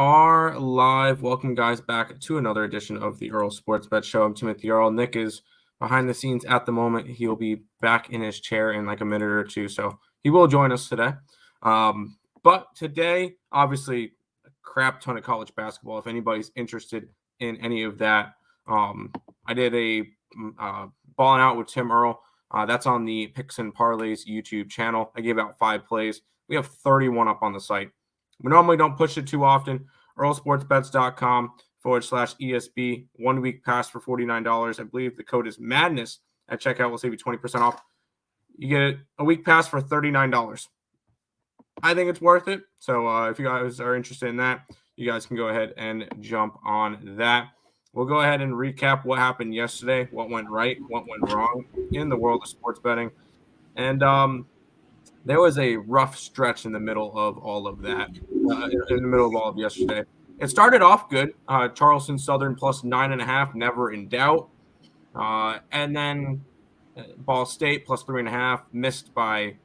are live. Welcome, guys, back to another edition of the Earle Sports Bet Show. I'm Timothy Earle. Nick is behind the scenes at the moment. He'll be back in his chair in like a minute or two, so he will join us today. But today, obviously, a crap ton of college basketball. If anybody's interested in any of that, I did a Ballin Out with Tim Earle. That's on the Picks and Parleys YouTube channel. I gave out 5 plays. We have 31 up on the site. We normally don't push it too often. earlesportsbets.com/ESB. 1 week pass for $49. I believe the code is MADNESS at checkout. We'll save you 20% off. You get a week pass for $39. I think it's worth it. So if you guys are interested in that, you guys can go ahead and jump on that. We'll go ahead and recap what happened yesterday, what went right, what went wrong in the world of sports betting. And there was a rough stretch in the middle of all of that, in the middle of all of yesterday. It started off good. Charleston Southern plus 9.5, never in doubt. And then Ball State plus 3.5, missed by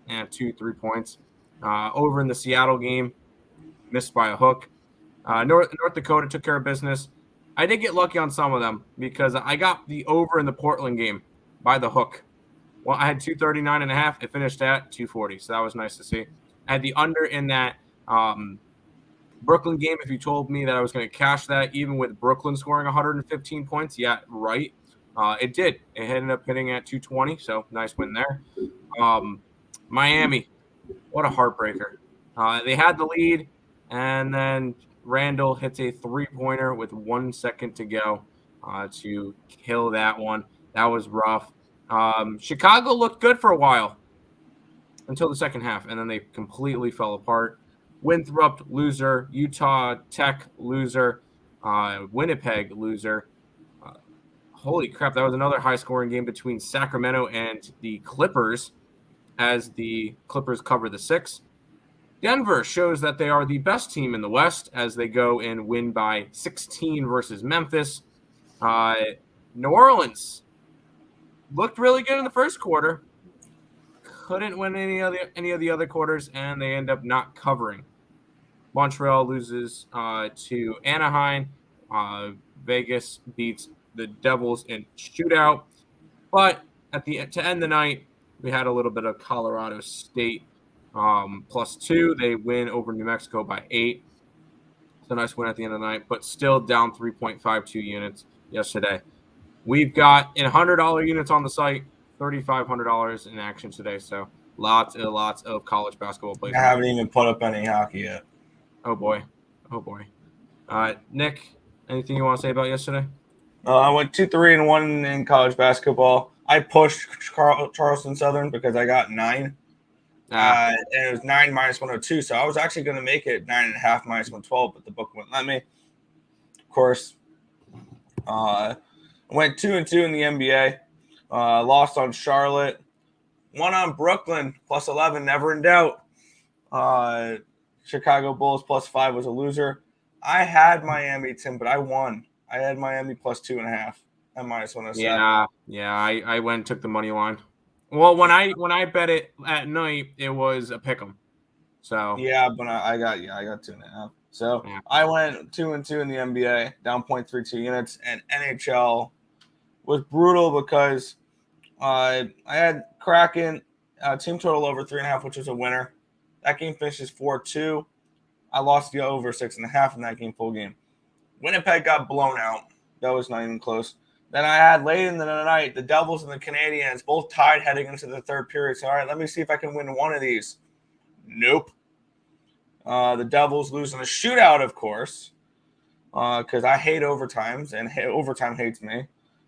2-3 points. Over in the Seattle game, missed by a hook. North Dakota took care of business. I did get lucky on some of them because I got the over in the Portland game by the hook. Well, I had 239.5. It finished at 240, so that was nice to see. I had the under in that Brooklyn game. If you told me that I was going to cash that, even with Brooklyn scoring 115 points, yeah, right. It did. It ended up hitting at 220, so nice win there. Miami, what a heartbreaker. They had the lead, and then Randall hits a 3-pointer with 1 second to go to kill that one. That was rough. Chicago looked good for a while until the second half, and then they completely fell apart. Winthrop, loser. Utah Tech, loser. Winnipeg, loser. Holy crap, that was another high-scoring game between Sacramento and the Clippers as the Clippers cover the 6. Denver shows that they are the best team in the West as they go and win by 16 versus Memphis. New Orleans looked really good in the first quarter. Couldn't win any of the other quarters, and they end up not covering. Montreal loses to Anaheim. Vegas beats the Devils in shootout. But to end the night, we had a little bit of Colorado State +2. They win over New Mexico by 8. It's a nice win at the end of the night, but still down 3.52 units yesterday. We've got in $100 units on the site, $3,500 in action today. So lots of college basketball plays. I haven't even put up any hockey yet. Oh boy. Nick, anything you want to say about yesterday? I went 2-3-1 in college basketball. I pushed Charleston Southern because I got 9. And it was 9 minus 102. So I was actually going to make it 9.5 minus 112, but the book wouldn't let me. Of course, went 2-2 in the NBA. Lost on Charlotte. Won on Brooklyn +11, never in doubt. Chicago Bulls +5 was a loser. I had Miami, Tim, but I won. I had Miami +2.5 and -107. Yeah. I went and took the money line. Well, when I bet it at night, it was a pick'em. So yeah, but I got 2.5. So yeah. I went 2-2 in the NBA, down 0.32 units, and NHL was brutal because I had Kraken team total over 3.5, which was a winner. That game finishes 4-2. I lost the over 6.5 in that game, full game. Winnipeg got blown out. That was not even close. Then I had late in the night the Devils and the Canadiens both tied heading into the third period. So, all right, let me see if I can win one of these. Nope. The Devils lose in a shootout, of course, because I hate overtimes, and overtime hates me.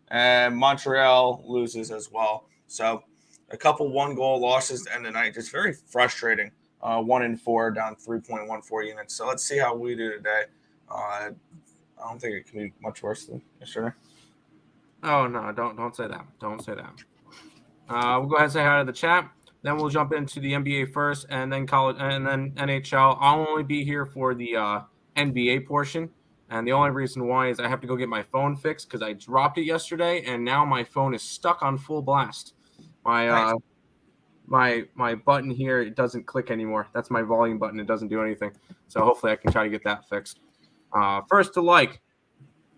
And Montreal loses as well. So a couple one-goal losses to end the night. Just very frustrating. 1-4, down 3.14 units. So let's see how we do today. I don't think it can be much worse than yesterday. Oh, no, don't say that. Don't say that. We'll go ahead and say hi to the chat. Then we'll jump into the NBA first, and then college, and then NHL. I'll only be here for the NBA portion, and the only reason why is I have to go get my phone fixed because I dropped it yesterday, and now my phone is stuck on full blast. My my button here, it doesn't click anymore. That's my volume button. It doesn't do anything. So hopefully I can try to get that fixed. First to like.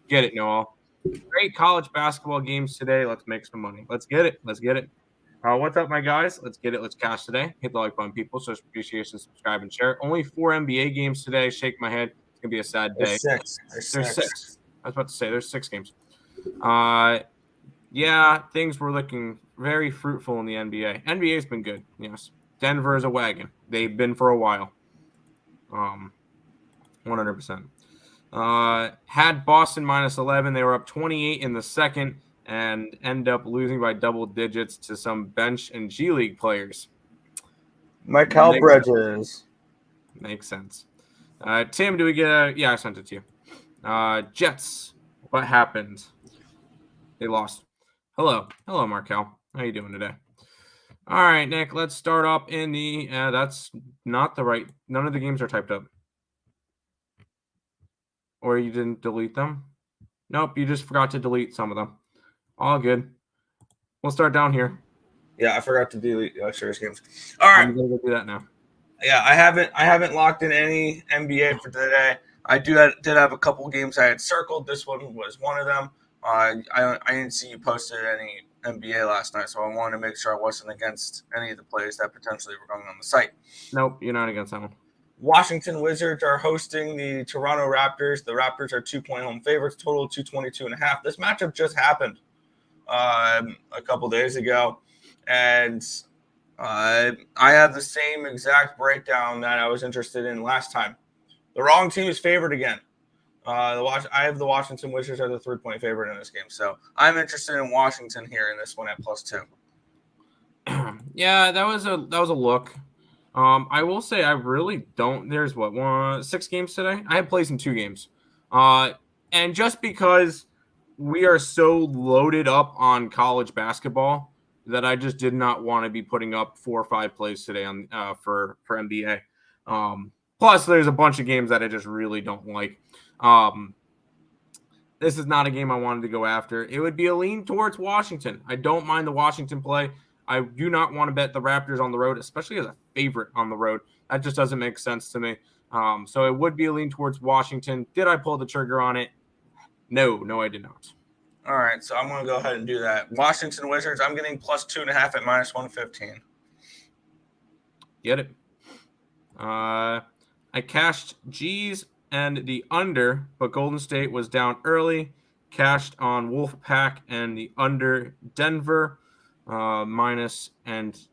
Get it, Noel. Great college basketball games today. Let's make some money. Let's get it. Let's get it. What's up, my guys? Let's get it. Let's cash today. Hit the like button, people. So appreciation, subscribe, and share. Only 4 NBA games today. Shake my head. It's gonna be a sad day. There's six. I was about to say there's 6 games. Yeah, things were looking very fruitful in the NBA. NBA's been good. Yes, Denver is a wagon. They've been for a while. 100%. Had Boston minus 11. They were up 28 in the second and end up losing by double digits to some bench and G League players. Michael Bridges. Makes sense. Tim, do we get a... Yeah, I sent it to you. Jets. What happened? They lost. Hello, Markel. How you doing today? All right, Nick, let's start up in the... that's not the right... None of the games are typed up. Or you didn't delete them? Nope, you just forgot to delete some of them. All good. We'll start down here. Yeah, I forgot to delete yesterday's games. All right, I'm gonna go do that now. Yeah, I haven't locked in any NBA for today. I did have a couple games I had circled. This one was one of them. I didn't see you posted any NBA last night, so I wanted to make sure I wasn't against any of the plays that potentially were going on the site. Nope, you're not against that one. Washington Wizards are hosting the Toronto Raptors. The Raptors are 2-point home favorites, total 222.5. This matchup just happened a couple days ago, and I have the same exact breakdown that I was interested in last time. The wrong team is favored again. I have the Washington Wizards as the 3-point favorite in this game, so I'm interested in Washington here in this one at +2. Yeah, that was a look. I will say I really don't. There's 6 games today. I have plays in 2 games. And just because we are so loaded up on college basketball that I just did not want to be putting up 4 or 5 plays today on for NBA. Plus, there's a bunch of games that I just really don't like. This is not a game I wanted to go after. It would be a lean towards Washington. I don't mind the Washington play. I do not want to bet the Raptors on the road, especially as a favorite on the road. That just doesn't make sense to me. So it would be a lean towards Washington. Did I pull the trigger on it? No, I did not. All right, so I'm going to go ahead and do that. Washington Wizards, I'm getting +2.5 at -115. Get it. I cashed G's and the under, but Golden State was down early. Cashed on Wolfpack and the under Denver. Minus and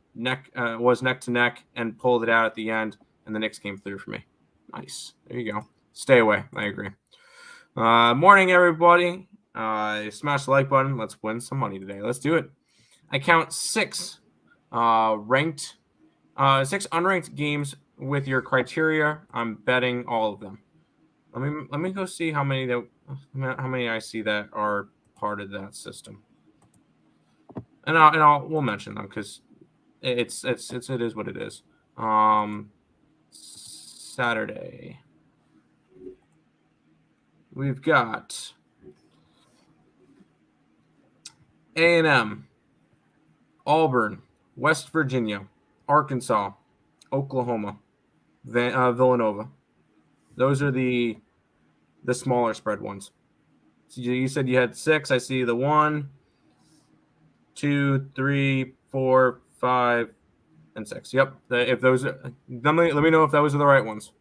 was neck to neck and pulled it out at the end, and the Knicks came through for me. Nice. There you go. Stay away. I agree. Morning, everybody. Smash the like button. Let's win some money today. Let's do it. I count 6 unranked games with your criteria. I'm betting all of them. Let me go see how many I see that are part of that system. And we'll mention them because it is what it is. Saturday, we've got A&M, Auburn, West Virginia, Arkansas, Oklahoma, Villanova. Those are the smaller spread ones. So you said you had 6. I see the 1, 2, 3, 4, 5, and 6. Yep. If those are, let me know if those are the right ones.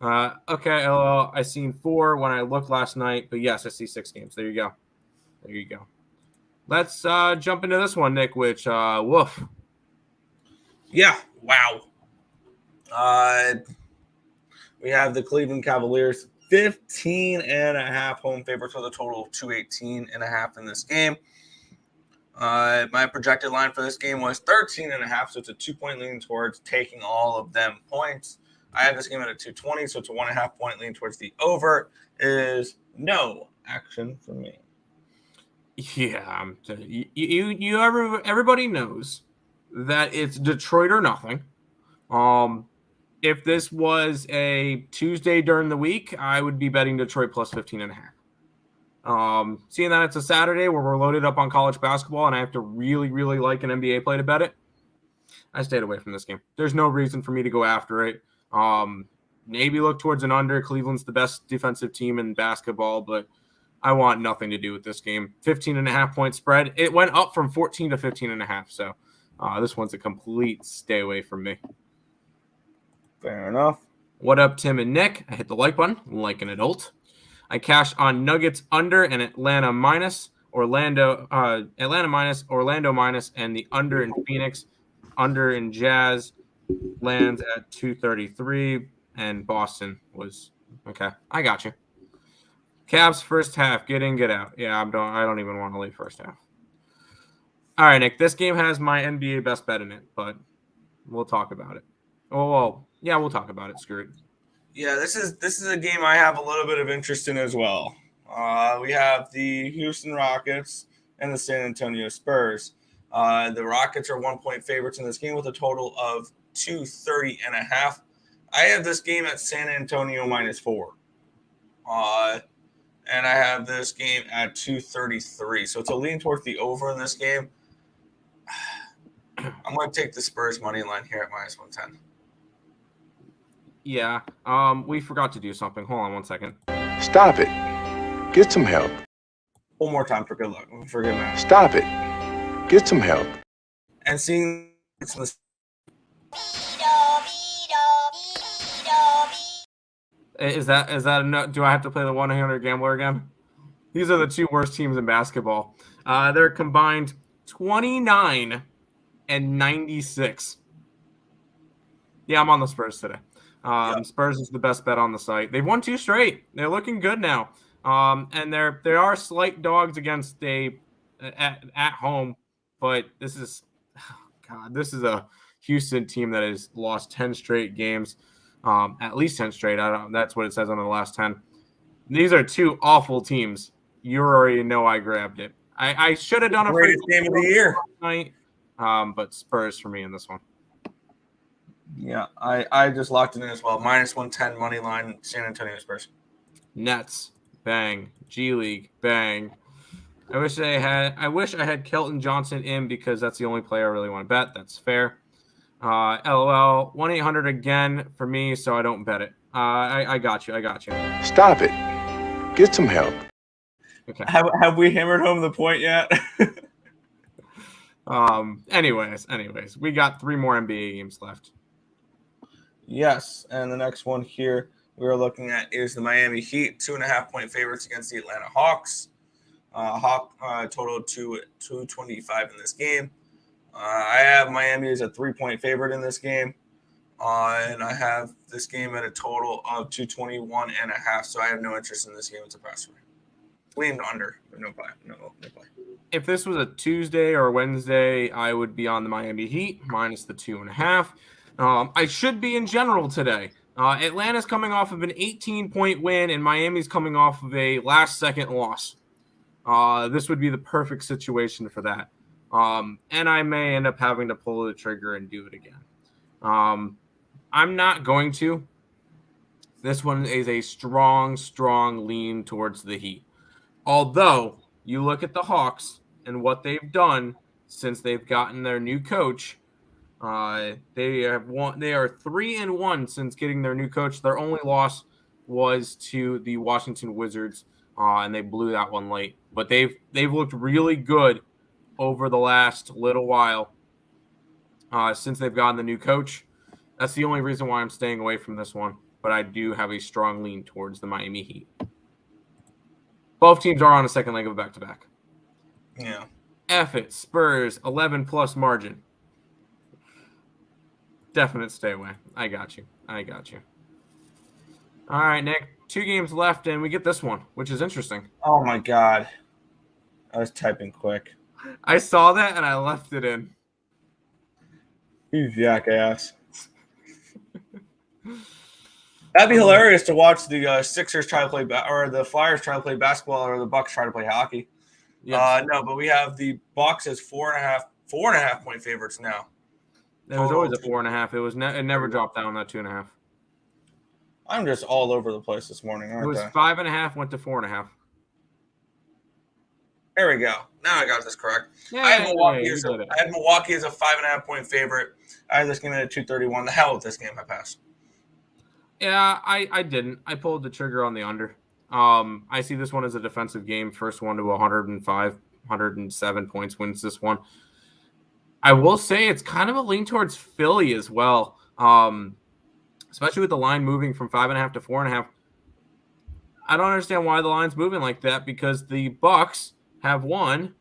Okay, LL, I seen 4 when I looked last night, but yes, I see 6 games. There you go. Let's jump into this one, Nick, which woof. Yeah, wow. We have the Cleveland Cavaliers 15.5 home favorites with a total of 218.5 in this game. My projected line for this game was 13.5, so it's a 2-point lean towards taking all of them points. I have this game at a 220, so it's a 1.5 point lean towards the over. Is no action for me. Yeah, everybody knows that it's Detroit or nothing. If this was a Tuesday during the week, I would be betting Detroit plus 15.5. Seeing that it's a Saturday where we're loaded up on college basketball and I have to really, really like an NBA play to bet it, I stayed away from this game. There's no reason for me to go after it. Maybe look towards an under. Cleveland's the best defensive team in basketball, but I want nothing to do with this game. 15.5-point spread. It went up from 14 to 15.5. So this one's a complete stay away from me. Fair enough. What up, Tim and Nick? I hit the like button like an adult. I cashed on Nuggets under and Atlanta minus, Orlando minus, and the under in Phoenix, under in Jazz lands at 233, and Boston was okay. I got you. Cavs first half, get in, get out. Yeah, I don't even want to leave first half. All right, Nick. This game has my NBA best bet in it, but we'll talk about it. Oh, well, yeah, we'll talk about it. Screw it. Yeah, this is a game I have a little bit of interest in as well. We have the Houston Rockets and the San Antonio Spurs. The Rockets are 1-point favorites in this game with a total of 230.5. I have this game at San Antonio -4. And I have this game at 233. So it's a lean towards the over in this game. I'm going to take the Spurs money line here at -110. Yeah. We forgot to do something. Hold on one second. Stop it. Get some help. One more time for good luck. For good luck. Stop it. Get some help. And seeing it's in the Is that enough? Do I have to play the 1-800-GAMBLER again? These are the two worst teams in basketball. They're combined 29 and 96. Yeah, I'm on the Spurs today. Yep. Spurs is the best bet on the site. They've won 2 straight. They're looking good now. And they are slight dogs against at home, but this is a Houston team that has lost 10 straight games. At least 10 straight. That's what it says on the last 10. These are 2 awful teams. You already know I grabbed it. I should have done a greatest game of the year tonight, but Spurs for me in this one. Yeah, I just locked it in as well. -110 money line, San Antonio Spurs. Nets, bang. G League, bang. I wish I had Kelton Johnson in because that's the only player I really want to bet. That's fair. LOL, 1-800 again for me, so I don't bet it. I got you. Stop it. Get some help. Okay. Have we hammered home the point yet? Anyways, we got 3 more NBA games left. Yes, and the next one here we're looking at is the Miami Heat, 2.5-point favorites against the Atlanta Hawks. Total of 225 in this game. I have Miami as a 3-point favorite in this game. And I have this game at a total of 221.5. So I have no interest in this game. It's a pass for me. Leaned under, but no play. If this was a Tuesday or Wednesday, I would be on the Miami Heat minus the 2.5. I should be in general today. Atlanta's coming off of an 18-point win, and Miami's coming off of a last-second loss. This would be the perfect situation for that. And I may end up having to pull the trigger and do it again. I'm not going to. This one is a strong lean towards the Heat. Although, you look at the Hawks and what they've done since they've gotten their new coach. They are 3-1 since getting their new coach. Their only loss was to the Washington Wizards, and they blew that one late. But they've looked really good over the last little while since they've gotten the new coach. That's the only reason why I'm staying away from this one. But I do have a strong lean towards the Miami Heat. Both teams are on a second leg of a back-to-back. Yeah. F it. Spurs, 11+ margin. Definite stay away. I got you. All right, Nick. 2 games left, and we get this one, which is interesting. Oh, my God. I was typing quick. I saw that, and I left it in. You jackass. That'd be hilarious to watch the Sixers try to play or the Flyers try to play basketball or the Bucks try to play hockey. Yes. No, but we have the Bucks as 4.5 point favorites now. There was always a 4.5. It never dropped down that 2.5. I'm just all over the place this morning, aren't I? It was 5.5, went to 4.5. There we go. Now I got this correct. Yeah, I had Milwaukee you as did it. I had Milwaukee as a 5.5-point favorite. I had this game at 231. The hell with this game. I passed. Yeah, I didn't. I pulled the trigger on the under. I see this one as a defensive game. First one to 105, 107 points wins this one. I will say it's kind of a lean towards Philly as well. Especially with the line moving from 5.5 to 4.5. I don't understand why the line's moving like that because the Bucks have won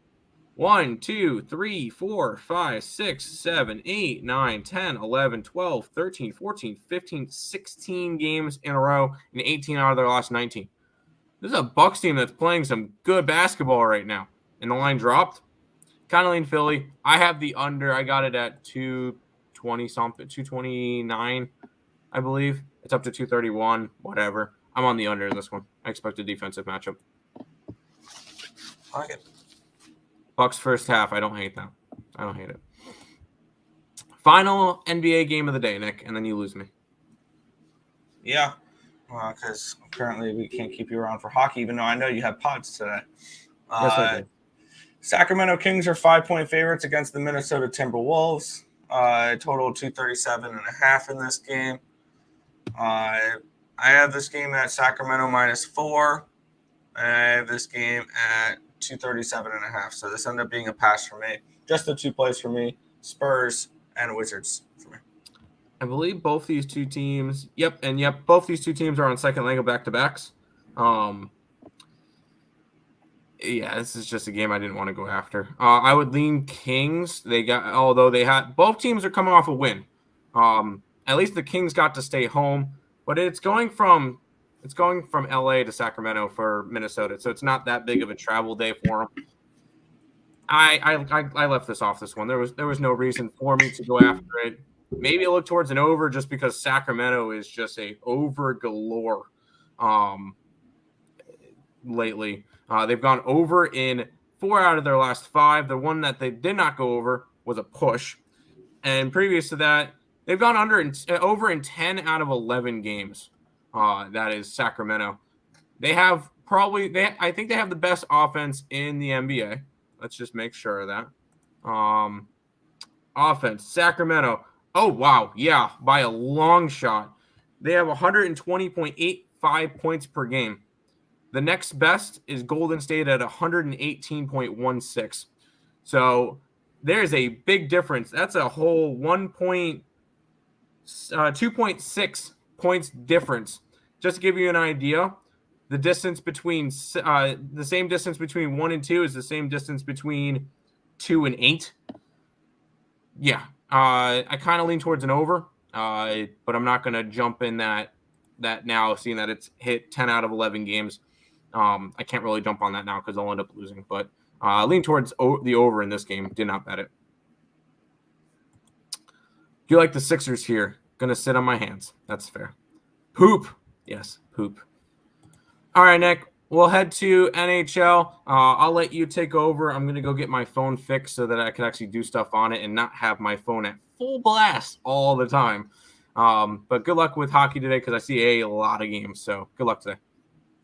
1, 2, 3, 4, 5, 6, 7, 8, 9, 10, 11, 12, 13, 14, 15, 16 games in a row and 18 out of their last 19. This is a Bucks team that's playing some good basketball right now. And the line dropped. Kind of lean Philly. I have the under. I got it at 220 something, 229, I believe. It's up to 231, whatever. I'm on the under in this one. I expect a defensive matchup. I like it. Bucks first half. I don't hate that. I don't hate it. Final NBA game of the day, Nick, and then you lose me. Yeah, because apparently we can't keep you around for hockey, even though I know you have pods today. Yes, I do. Sacramento Kings are 5-point favorites against the Minnesota Timberwolves. Total 237.5 in this game. I have this game at Sacramento -4. I have this game at 237.5. So this ended up being a pass for me. Just the two plays for me: Spurs and Wizards for me. I believe both these two teams. Both these two teams are on second leg of back-to-backs. Yeah, this is just a game I didn't want to go after. I would lean Kings. Although both teams are coming off a win. At least the Kings got to stay home, but it's going from LA to Sacramento for Minnesota, so it's not that big of a travel day for them. I left this off this one. There was no reason for me to go after it. Maybe look towards an over just because Sacramento is just a over galore lately. They've gone over in 4 out of their last 5. The one that they did not go over was a push. And previous to that, they've gone over in 10 out of 11 games. That is Sacramento. I think they have the best offense in the NBA. Let's just make sure of that. Offense, Sacramento. Oh, wow. Yeah, by a long shot. They have 120.85 points per game. The next best is Golden State at 118.16. So there's a big difference. That's a whole 2.6 points difference. Just to give you an idea, the distance between the same distance between 1 and 2 is the same distance between 2 and 8. Yeah, I kind of lean towards an over, but I'm not going to jump in that now, seeing that it's hit 10 out of 11 games. I can't really jump on that now because I'll end up losing, but lean towards the over in this game. Did not bet it. Do you like the Sixers here? Gonna sit on my hands. That's fair. Poop. Yes, poop. All right, Nick. We'll head to NHL. I'll let you take over. I'm gonna go get my phone fixed so that I can actually do stuff on it and not have my phone at full blast all the time. But good luck with hockey today because I see a lot of games. So good luck today.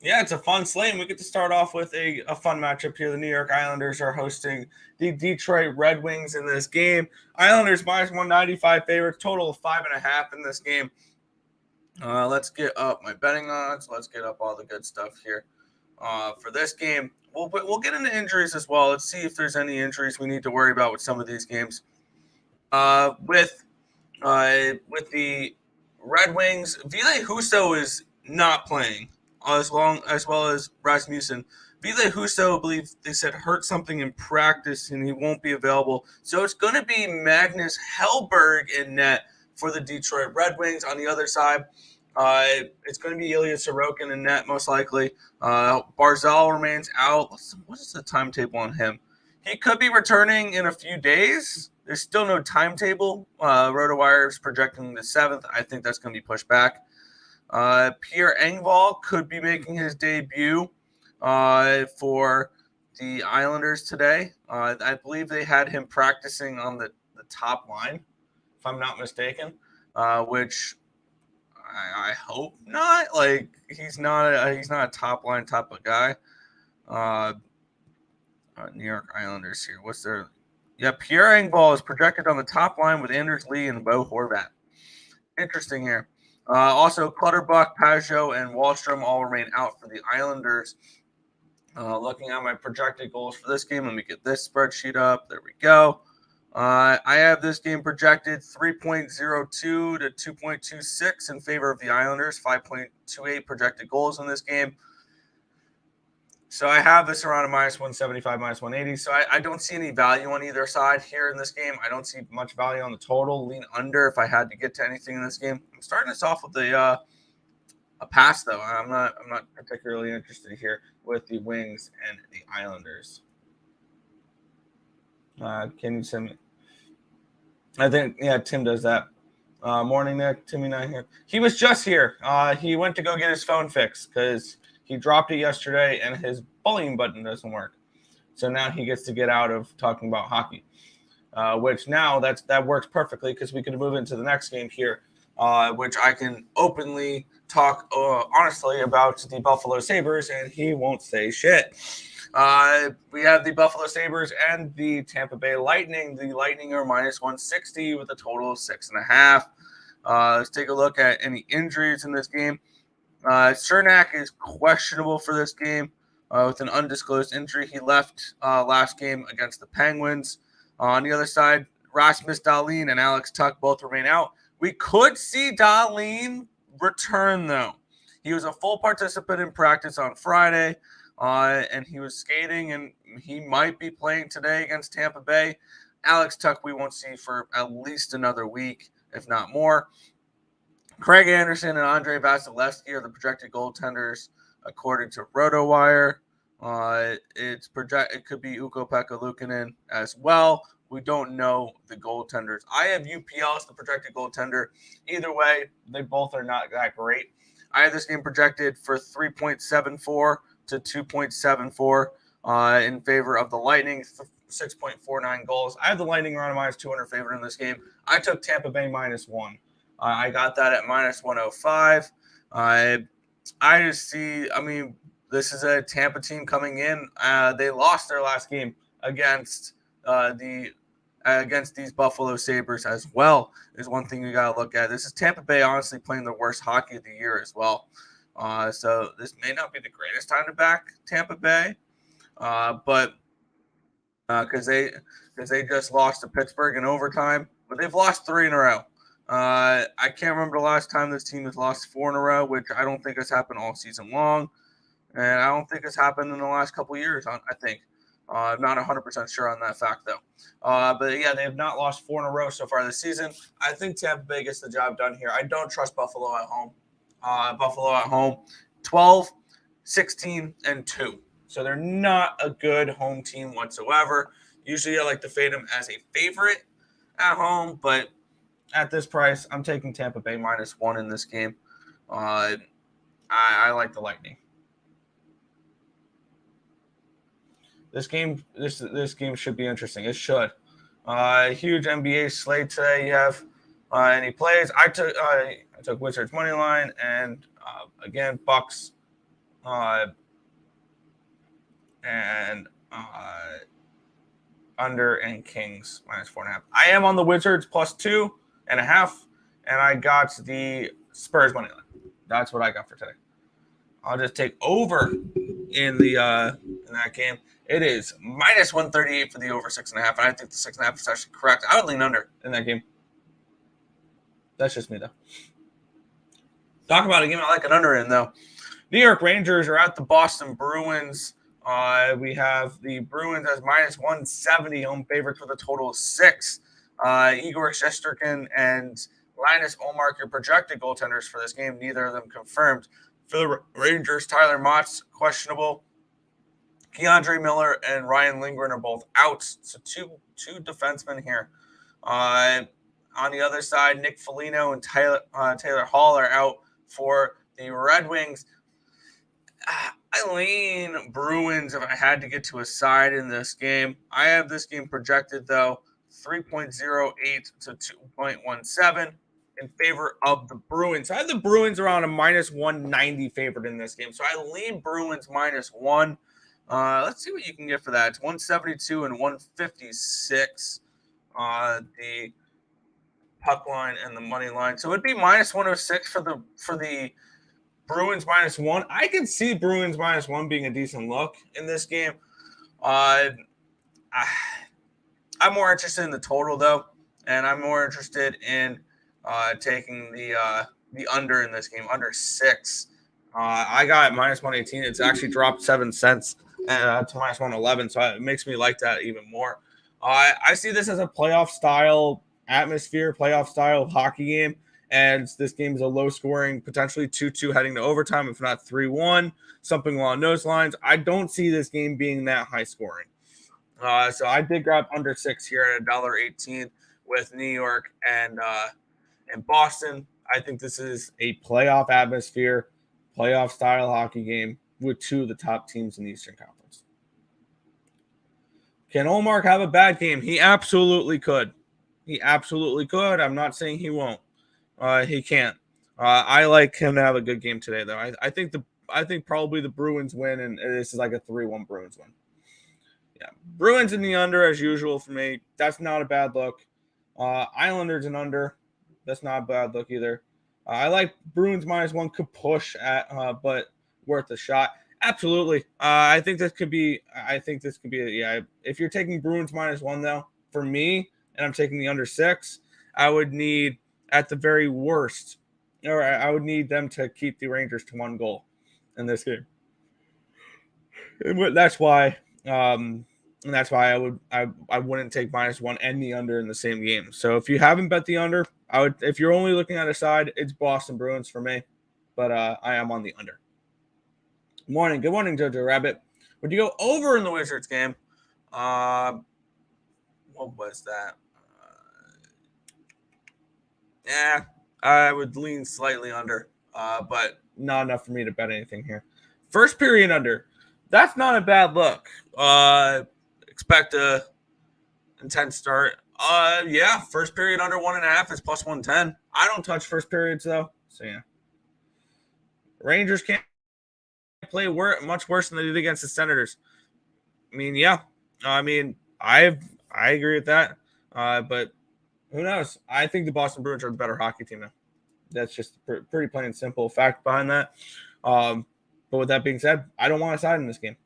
Yeah, it's a fun slate. And we get to start off with a fun matchup here. The New York Islanders are hosting the Detroit Red Wings in this game. Islanders -195 favorites, total of 5.5 in this game. Let's get up my betting odds. Let's get up all the good stuff here for this game. We'll get into injuries as well. Let's see if there's any injuries we need to worry about with some of these games. With the Red Wings, Ville Husso is not playing. As well as Rasmussen. Ville Husso, I believe they said, hurt something in practice and he won't be available. So it's going to be Magnus Hellberg in net for the Detroit Red Wings. On the other side, it's going to be Ilya Sorokin in net, most likely. Barzal remains out. What is the timetable on him? He could be returning in a few days. There's still no timetable. RotoWire is projecting the 7th. I think that's going to be pushed back. Pierre Engvall could be making his debut for the Islanders today. I believe they had him practicing on the top line, if I'm not mistaken, which I hope not. Like he's not a top line type of guy. New York Islanders here. What's their? Yeah, Pierre Engvall is projected on the top line with Anders Lee and Bo Horvat. Interesting here. Also, Clutterbuck, Pajot, and Wallstrom all remain out for the Islanders. Looking at my projected goals for this game, let me get this spreadsheet up. There we go. I have this game projected 3.02 to 2.26 in favor of the Islanders, 5.28 projected goals in this game. So I have this around a minus 175, minus 180. So I don't see any value on either side here in this game. I don't see much value on the total. Lean under if I had to get to anything in this game. I'm starting this off with a pass, though. I'm not particularly interested here with the Wings and the Islanders. Can you send me? I think, yeah, Tim does that. Morning, Nick. Timmy not here. He was just here. He went to go get his phone fixed because he dropped it yesterday and his volume button doesn't work. So now he gets to get out of talking about hockey, which now that works perfectly because we can move into the next game here, which I can openly talk honestly about the Buffalo Sabres, and he won't say shit. We have the Buffalo Sabres and the Tampa Bay Lightning. The Lightning are minus 160 with a total of 6.5. Let's take a look at any injuries in this game. Cernak is questionable for this game with an undisclosed injury. He left last game against the Penguins. On the other side, Rasmus Dahlin and Alex Tuch both remain out. We could see Dahlin return, though. He was a full participant in practice on Friday, and he was skating, and he might be playing today against Tampa Bay. Alex Tuch we won't see for at least another week, if not more. Craig Anderson and Andrei Vasilevsky are the projected goaltenders, according to RotoWire. It could be Ukko-Pekka Luukkonen as well. We don't know the goaltenders. I have UPL as the projected goaltender. Either way, they both are not that great. I have this game projected for 3.74 to 2.74 in favor of the Lightning, 6.49 goals. I have the Lightning around a minus 200 favorite in this game. I took Tampa Bay minus 1. I got that at minus 105. I just see, this is a Tampa team coming in. They lost their last game against these Buffalo Sabres as well, is one thing you got to look at. This is Tampa Bay honestly playing the worst hockey of the year as well. So this may not be the greatest time to back Tampa Bay, but because they just lost to Pittsburgh in overtime, but they've lost 3 in a row. I can't remember the last time this team has lost 4 in a row, which I don't think has happened all season long, and I don't think it's happened in the last couple of years. I think I'm not 100% sure on that fact though. But yeah, they have not lost 4 in a row so far this season. I think Tampa Bay gets the job done here. I don't trust Buffalo at home. Buffalo at home, 12, 16, and 2. So they're not a good home team whatsoever. Usually I like to fade them as a favorite at home, but at this price, I'm taking Tampa Bay minus 1 in this game. I like the Lightning. This game should be interesting. It should. Huge NBA slate today. You have any plays? I took Wizards money line and again Bucks and under and Kings minus 4.5. I am on the Wizards plus 2.5, and I got the Spurs money line. That's what I got for today. I'll just take over in that game. It is minus 138 for the over 6.5, and I think the 6.5 is actually correct. I would lean under in that game. That's just me, though. Talk about a game I like an under in, though. New York Rangers are at the Boston Bruins. We have the Bruins as minus 170 home favorites with a total of 6. Igor Shesterkin and Linus Ullmark, your projected goaltenders for this game. Neither of them confirmed. For the Rangers, Tyler Mott's questionable. Keandre Miller and Ryan Lindgren are both out. So two defensemen here. On the other side, Nick Foligno and Taylor Hall are out for the Red Wings. I lean Bruins if I had to get to a side in this game. I have this game projected, though, 3.08 to 2.17 in favor of the Bruins. I have the Bruins around a minus 190 favorite in this game. So I lean Bruins minus 1. Let's see what you can get for that. It's 172 and 156. The puck line and the money line. So it'd be minus 106 for the Bruins -1. I can see Bruins -1 being a decent look in this game. I'm more interested in the total though, and I'm more interested in taking the under in this game, under 6. I got -118. It's actually dropped 7 cents to -111, so it makes me like that even more. I see this as a playoff style atmosphere, playoff style hockey game, and this game is a low scoring, potentially 2-2 heading to overtime, if not 3-1, something along those lines. I don't see this game being that high scoring. So I did grab under 6 here at $1.18 with New York and Boston. I think this is a playoff atmosphere, playoff style hockey game with 2 of the top teams in the Eastern Conference. Can Ullmark have a bad game? He absolutely could. He absolutely could. I'm not saying he won't. He can't. I like him to have a good game today, though. I think probably the Bruins win, and this is like a 3-1 Bruins win. Yeah, Bruins in the under as usual for me. That's not a bad look. Islanders and under. That's not a bad look either. I like Bruins -1 could push at, but worth a shot. Absolutely. I think this could be. Yeah. If you're taking Bruins -1 though, for me, and I'm taking the under 6, I would need at the very worst, or I would need them to keep the Rangers to 1 goal in this game. And that's why. And that's why I wouldn't take -1 and the under in the same game. So if you haven't bet the under, I would. If you're only looking at a side, it's Boston Bruins for me, but I am on the under. Good morning, Jojo Rabbit. Would you go over in the Wizards game? What was that? Yeah, I would lean slightly under, but not enough for me to bet anything here. First period under. That's not a bad look. Expect a intense start. Yeah, first period under 1.5 is +110. I don't touch first periods though, so yeah. Rangers can't play much worse than they did against the Senators. I mean, yeah. I agree with that. But who knows? I think the Boston Bruins are the better hockey team now. That's just pretty plain and simple fact behind that. But with that being said, I don't want to side in this game.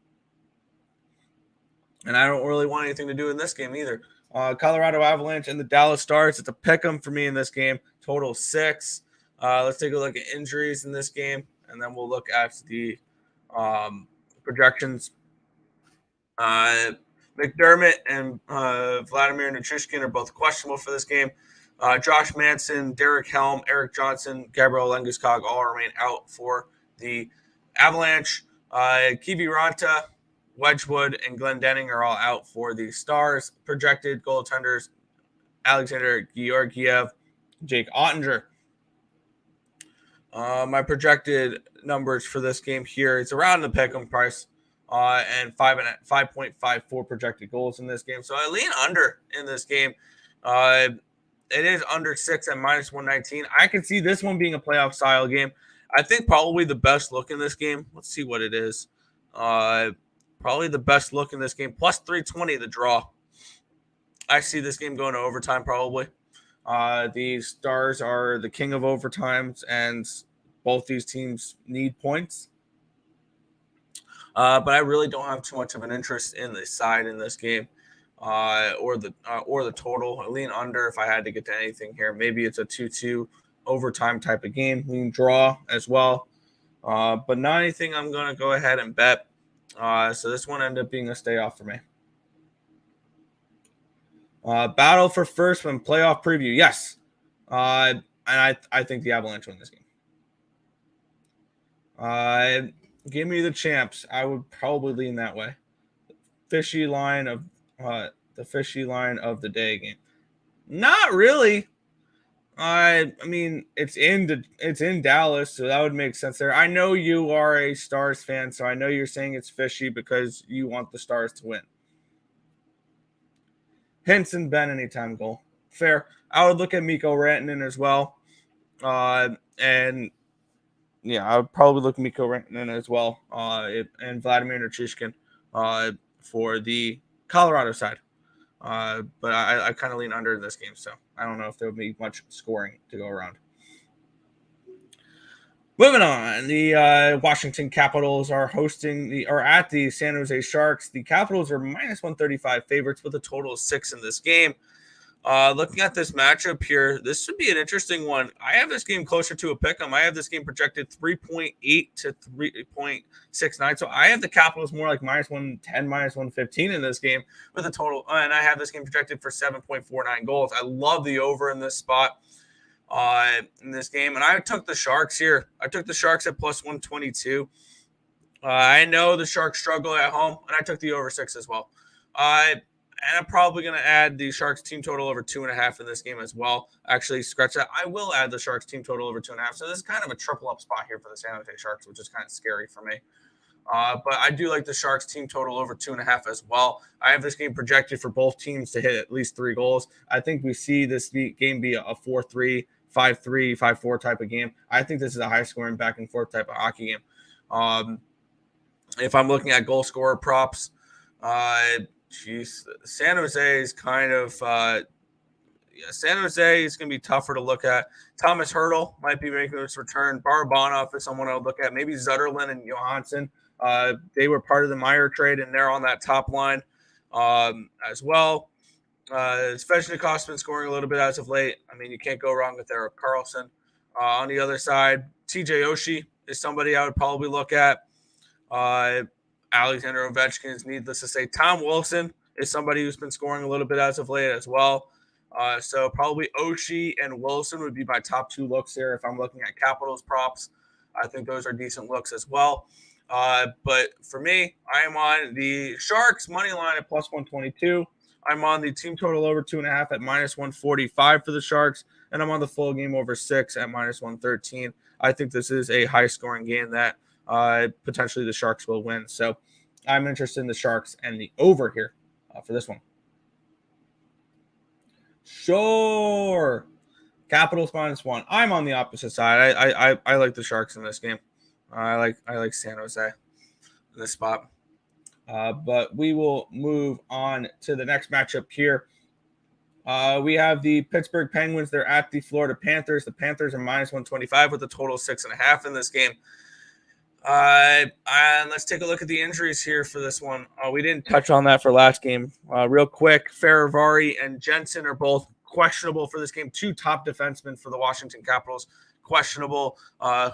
And I don't really want anything to do in this game either. Colorado Avalanche and the Dallas Stars. It's a pick 'em for me in this game. Total 6. Let's take a look at injuries in this game, and then we'll look at the projections. McDermott and Vladimir Nichushkin are both questionable for this game. Josh Manson, Derek Helm, Eric Johnson, Gabriel Landeskog all remain out for the Avalanche. Kiviranta, Wedgwood, and Glendening are all out for the Stars. Projected goaltenders, Alexander Georgiev, Jake Ottinger. My projected numbers for this game here, it's around the pick'em price, and 5.54 projected goals in this game. So I lean under in this game. It is under 6 at -119. I can see this one being a playoff style game. I think probably the best look in this game. Let's see what it is. Probably the best look in this game. +320 the draw. I see this game going to overtime probably. The Stars are the king of overtimes, and both these teams need points. But I really don't have too much of an interest in the side in this game, or the total. I lean under if I had to get to anything here. Maybe it's a 2-2 overtime type of game. Lean draw as well, but not anything I'm going to go ahead and bet. So this one ended up being a stay off for me. Battle for first one, playoff preview. Yes. And I think the Avalanche win this game. Give me the champs. I would probably lean that way. Fishy line of the day game. Not really. I mean, it's in Dallas, so that would make sense there. I know you are a Stars fan, so I know you're saying it's fishy because you want the Stars to win. Henson Ben anytime goal. Fair. I would look at Mikko Rantanen as well. And yeah, I would probably look at Mikko Rantanen as well. And Vladimir Nichushkin. for the Colorado side. But I kind of lean under in this game, so I don't know if there'll be much scoring to go around. Moving on, the Washington Capitals are at the San Jose Sharks. The Capitals are minus 135 favorites with a total of 6 in this game. Looking at this matchup here, this should be an interesting one. I have this game closer to a pick'em. I have this game projected 3.8 to 3.69. So I have the Capitals more like minus 110, minus 115 in this game with a total. And I have this game projected for 7.49 goals. I love the over in this spot in this game. And I took the Sharks here. I took the Sharks at plus 122. I know the Sharks struggle at home, and I took the over 6 as well. And I'm probably going to add the Sharks team total over 2.5 in this game as well. Actually, scratch that. I will add the Sharks team total over 2.5. So this is kind of a triple up spot here for the San Jose Sharks, which is kind of scary for me. But I do like the Sharks team total over 2.5 as well. I have this game projected for both teams to hit at least 3 goals. I think we see this game be a 4-3, 5-3, 5-4 type of game. I think this is a high scoring back and forth type of hockey game. If I'm looking at goal scorer props, San Jose is kind of San Jose is going to be tougher to look at. Thomas Earle might be making his return. Barabanov is someone I'll look at. Maybe Zetterlund and Johansson. They were part of the Meyer trade, and they're on that top line as well. Svechnikov's been scoring a little bit as of late. I mean, you can't go wrong with Erik Karlsson. On the other side, TJ Oshie is somebody I would probably look at. Alexander Ovechkin is needless to say. Tom Wilson is somebody who's been scoring a little bit as of late as well. So probably Oshie and Wilson would be my top 2 looks here if I'm looking at Capitals props. I think those are decent looks as well. But for me, I am on the Sharks money line at plus 122. I'm on the team total over 2.5 at minus 145 for the Sharks, and I'm on the full game over 6 at minus 113. I think this is a high-scoring game that potentially the Sharks will win. So I'm interested in the Sharks and the over here for this one. Sure. Capitals minus 1. I'm on the opposite side. I like the Sharks in this game. I like San Jose in this spot. But we will move on to the next matchup here. We have the Pittsburgh Penguins. They're at the Florida Panthers. The Panthers are minus 125 with a total of 6.5 in this game. And let's take a look at the injuries here for this one. We didn't touch on that for last game. Real quick, Ferravari and Jensen are both questionable for this game. 2 top defensemen for the Washington Capitals questionable,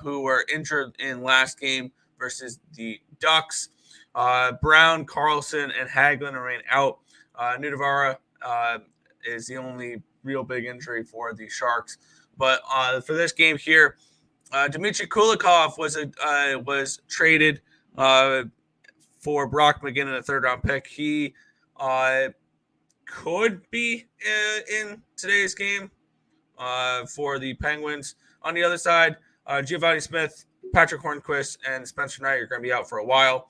who were injured in last game versus the Ducks. Brown, Carlson, and Hagelin remain out. Nudavara is the only real big injury for the Sharks. But for this game here, Dmitry Kulikov was traded for Brock McGinn in a 3rd-round pick. He could be in today's game for the Penguins. On the other side, Giovanni Smith, Patrick Hornquist, and Spencer Knight are going to be out for a while.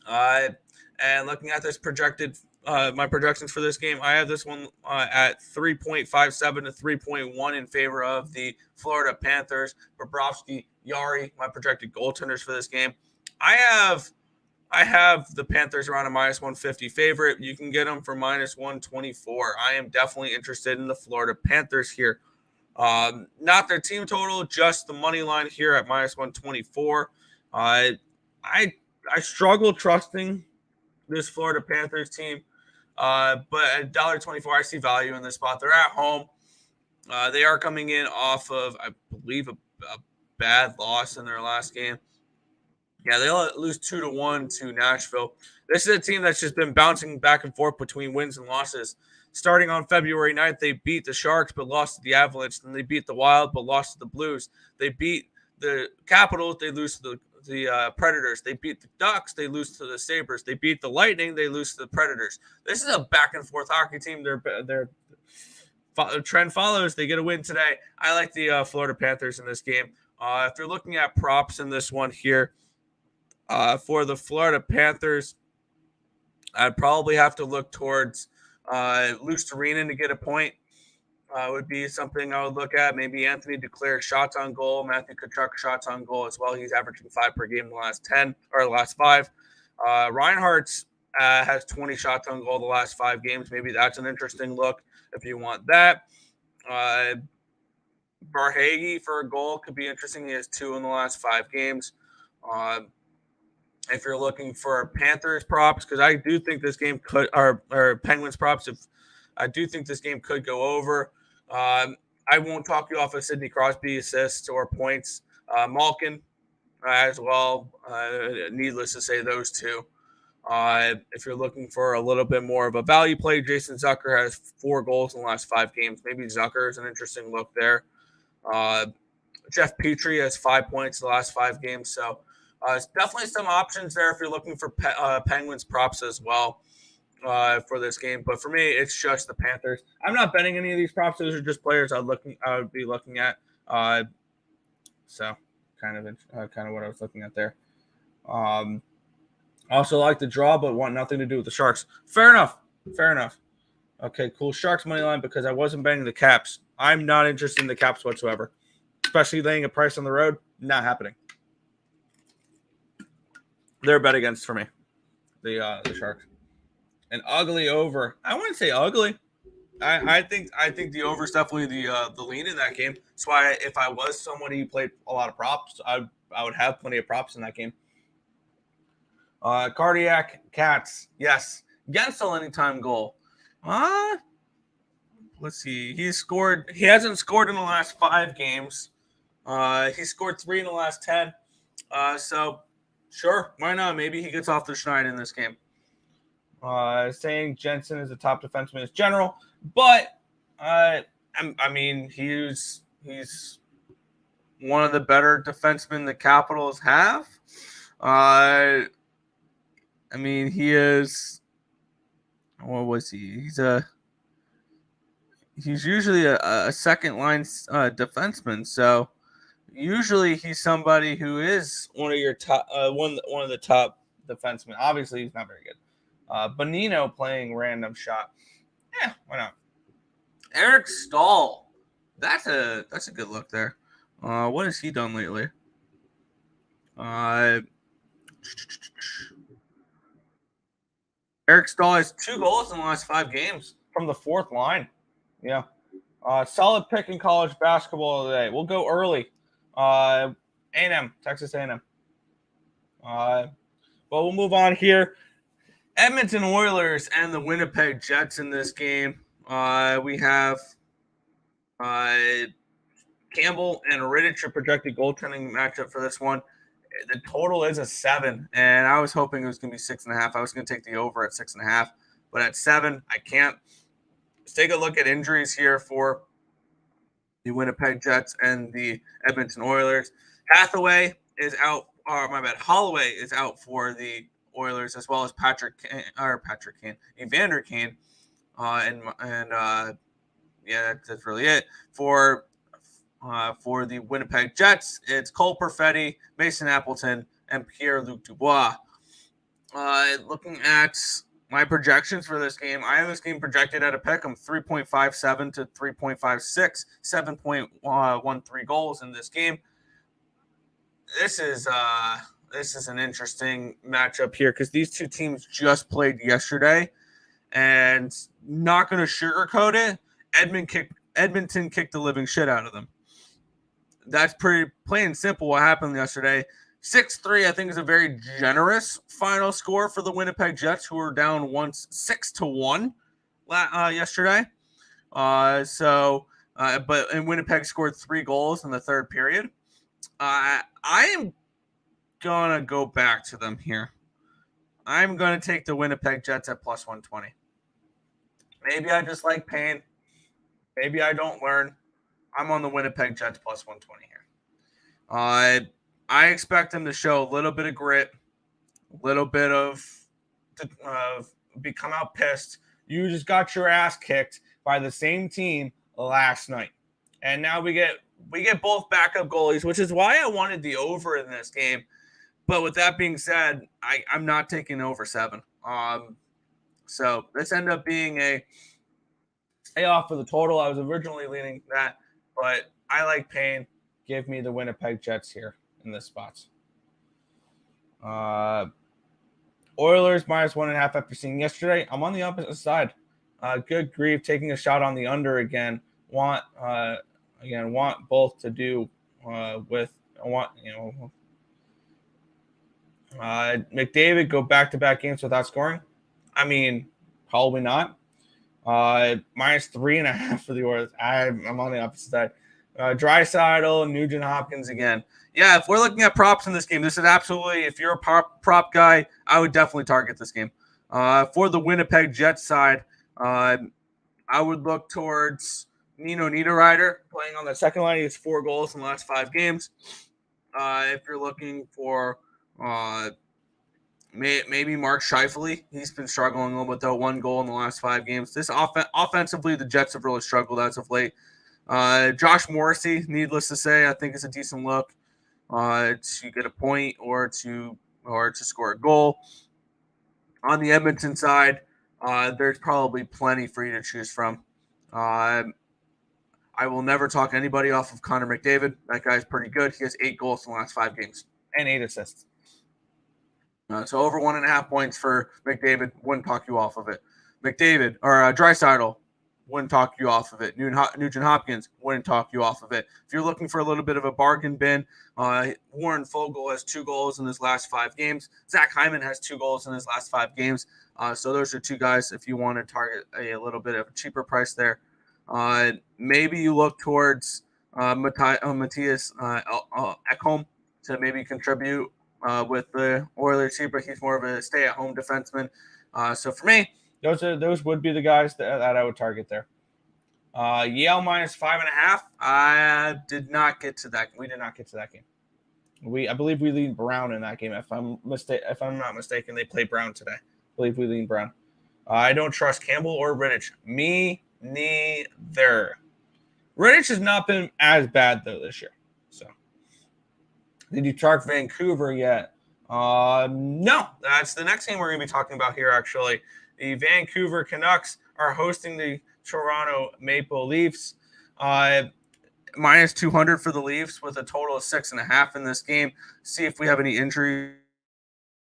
And looking at this projected, my projections for this game, I have this one at 3.57 to 3.1 in favor of the Florida Panthers. Bobrovsky, Yari, my projected goaltenders for this game. I have the Panthers around a minus 150 favorite. You can get them for minus 124. I am definitely interested in the Florida Panthers here. Not their team total, just the money line here at minus 124. I struggle trusting this Florida Panthers team, but at $1.24, I see value in this spot. They're at home. They are coming in off of, I believe, a bad loss in their last game. Yeah, they'll lose 2-1 to Nashville. This is a team that's just been bouncing back and forth between wins and losses. Starting on February 9th, they beat the Sharks but lost to the Avalanche. Then they beat the Wild but lost to the Blues. They beat the Capitals. They lose to the Predators. They beat the Ducks. They lose to the Sabres. They beat the Lightning. They lose to the Predators. This is a back and forth hockey team. Their trend follows. They get a win today. I like the Florida Panthers in this game. If you're looking at props in this one here, for the Florida Panthers, I'd probably have to look towards Luke Serena to get a point. Would be something I would look at. Maybe Anthony Duclair shots on goal, Matthew Tkachuk shots on goal as well. He's averaging 5 per game in the last 10 or the last 5. Reinhardt's has 20 shots on goal the last 5 games. Maybe that's an interesting look if you want that. Barhagi for a goal could be interesting. He has 2 in the last 5 games. If you're looking for Panthers props, because I do think this game could, or Penguins props, if I do think this game could go over. I won't talk you off of Sidney Crosby assists or points. Malkin as well. Needless to say, those two. If you're looking for a little bit more of a value play, Jason Zucker has 4 goals in the last 5 games. Maybe Zucker is an interesting look there. Jeff Petrie has 5 points in the last 5 games. So it's definitely some options there if you're looking for Penguins props as well for this game. But for me, it's just the Panthers. I'm not betting any of these props. Those are just players I would be looking at. So kind of what I was looking at there. Also like the draw, but want nothing to do with the Sharks. Fair enough. Okay, cool. Sharks money line because I wasn't betting the Caps. I'm not interested in the Caps whatsoever, especially laying a price on the road. Not happening. They're a bet against for me. The Sharks. An ugly over. I wouldn't say ugly. I think the over is definitely the lean in that game. That's why if I was somebody who played a lot of props, I would have plenty of props in that game. Cardiac Cats, yes. Gensel anytime goal. Let's see. He hasn't scored in the last 5 games. He scored 3 in the last 10. So sure, why not? Maybe he gets off the schneid in this game. Saying Jensen is a top defenseman is general, but I mean he's one of the better defensemen the Capitals have. I mean, he is. What was he? He's usually a second line defenseman. So usually he's somebody who is one of your top one of the top defensemen. Obviously, he's not very good. Bonino playing random shot. Yeah, why not? Eric Stahl. That's a good look there. What has he done lately? Eric Stahl has 2 goals in the last 5 games from the 4th line. Yeah. Solid pick in college basketball today. We'll go early. A&M, Texas A&M. But we'll move on here. Edmonton Oilers and the Winnipeg Jets in this game. We have Campbell and Rittich, a projected goaltending matchup for this one. The total is a 7, and I was hoping it was going to be 6.5. I was going to take the over at 6.5, but at 7, I can't. Let's take a look at injuries here for the Winnipeg Jets and the Edmonton Oilers. Holloway is out for the Oilers, as well as Evander Kane, that's really it for the Winnipeg Jets. It's Cole Perfetti, Mason Appleton, and Pierre-Luc Dubois. Looking at my projections for this game, I have this game projected at a pick. I'm 3.57 to 3.56, 7.13 goals in this game. This is an interesting matchup here because these two teams just played yesterday, and not going to sugarcoat it. Edmonton kicked the living shit out of them. That's pretty plain and simple what happened yesterday. 6-3, I think, is a very generous final score for the Winnipeg Jets, who were down 6-1 yesterday. But Winnipeg scored 3 goals in the 3rd period. I am going to go back to them here. I'm going to take the Winnipeg Jets at plus 120. Maybe I just like pain. Maybe I don't learn. I'm on the Winnipeg Jets plus 120 here. I expect them to show a little bit of grit, a little bit of come out pissed. You just got your ass kicked by the same team last night. And now we get both backup goalies, which is why I wanted the over in this game. But with that being said, I'm not taking over 7. So this ended up being a payoff for the total. I was originally leaning that, but I like pain. Give me the Winnipeg Jets here in this spot. Oilers -1.5 after seeing yesterday. I'm on the opposite side. Good grief, taking a shot on the under again. Want both to do McDavid go back-to-back games without scoring. I mean, probably not. -3.5 for the Oilers. I'm on the opposite side. Draisaitl, Nugent Hopkins again. Yeah, if we're looking at props in this game, this is absolutely, if you're a prop guy, I would definitely target this game. For the Winnipeg Jets side, I would look towards Nino Niederreiter playing on the second line. He has 4 goals in the last 5 games. If you're looking for maybe Mark Scheifele, he's been struggling a little bit, though. 1 goal in the last 5 games. This offensively, the Jets have really struggled as of late. Josh Morrissey, needless to say, I think is a decent look to get a point or to score a goal. On the Edmonton side, there's probably plenty for you to choose from. I will never talk anybody off of Connor McDavid. That guy's pretty good. He has 8 goals in the last 5 games and 8 assists. So over 1.5 points for McDavid, wouldn't talk you off of it. McDavid or Draisaitl, wouldn't talk you off of it. Nugent Hopkins, wouldn't talk you off of it. If you're looking for a little bit of a bargain bin, Warren Fogle has 2 goals in his last 5 games. Zach Hyman has 2 goals in his last 5 games. So those are 2 guys if you want to target a little bit of a cheaper price there. Maybe you look towards Matthias Ekholm to maybe contribute with the Oilers here, but he's more of a stay-at-home defenseman. So for me, those would be the guys that I would target there. Yale -5.5. I did not get to that. We did not get to that game. I believe we lean Brown in that game. If I'm not mistaken, they play Brown today. I believe we lean Brown. I don't trust Campbell or Rittich. Me neither. Rittich has not been as bad though this year. So did you target Vancouver yet? No. That's the next game we're going to be talking about here. Actually, the Vancouver Canucks are hosting the Toronto Maple Leafs. -200 for the Leafs with a total of 6.5 in this game. See if we have any injury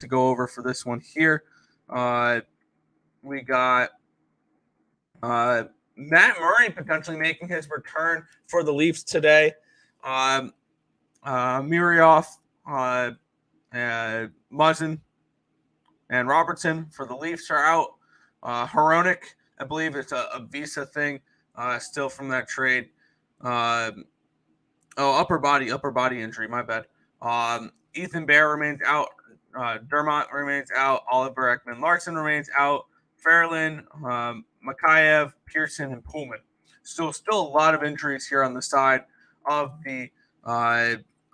to go over for this one here. We got Matt Murray potentially making his return for the Leafs today. Mirioff, Muzzin, and Robertson for the Leafs are out. Hronek, I believe it's a visa thing still from that trade. Upper body injury, my bad. Ethan Bear remains out. Dermott remains out. Oliver Ekman-Larsson remains out. Fairlin, Makayev, Pearson, and Pullman. Still a lot of injuries here on the side of the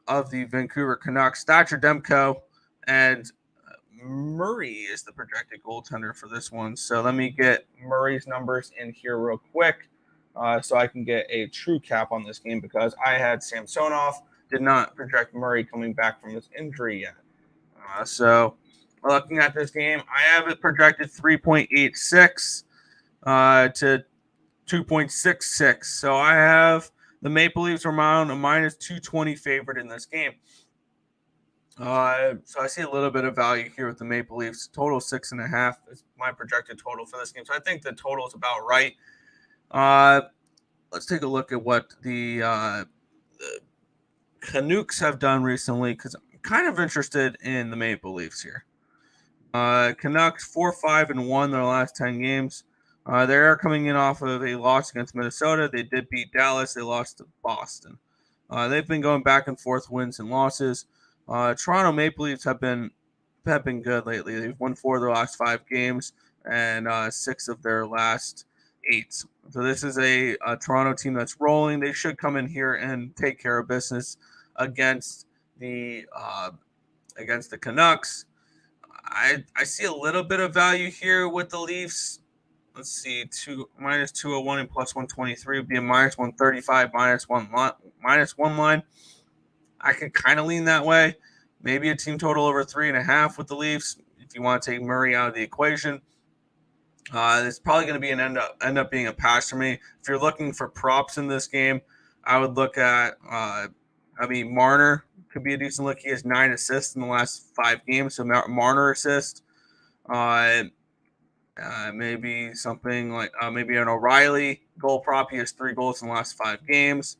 Vancouver Canucks. Thatcher Demko and Murray is the projected goaltender for this one. So let me get Murray's numbers in here real quick so I can get a true cap on this game because I had Samsonov, did not project Murray coming back from this injury yet. So looking at this game, I have it projected 3.86 to 2.66. So I have the Maple Leafs around a -220 favorite in this game. So I see a little bit of value here with the Maple Leafs. Total 6.5 is my projected total for this game. So I think the total is about right. Let's take a look at what the Canucks have done recently because I'm kind of interested in the Maple Leafs here. Canucks 4-5-1 their last 10 games. They are coming in off of a loss against Minnesota. They did beat Dallas. They lost to Boston. They've been going back and forth wins and losses. Toronto Maple Leafs have been good lately. They've won 4 of their last 5 games and 6 of their last 8. So this is a Toronto team that's rolling. They should come in here and take care of business against the Canucks. I see a little bit of value here with the Leafs. Let's see, -201 and +123 would be a -135, -1 line. I can kind of lean that way. Maybe a team total over 3.5 with the Leafs. If you want to take Murray out of the equation, it's probably going to be end up being a pass for me. If you're looking for props in this game, I would look at. Marner could be a decent look. He has 9 assists in the last 5 games, so Marner assist. Maybe something like maybe an O'Reilly goal prop. He has 3 goals in the last 5 games.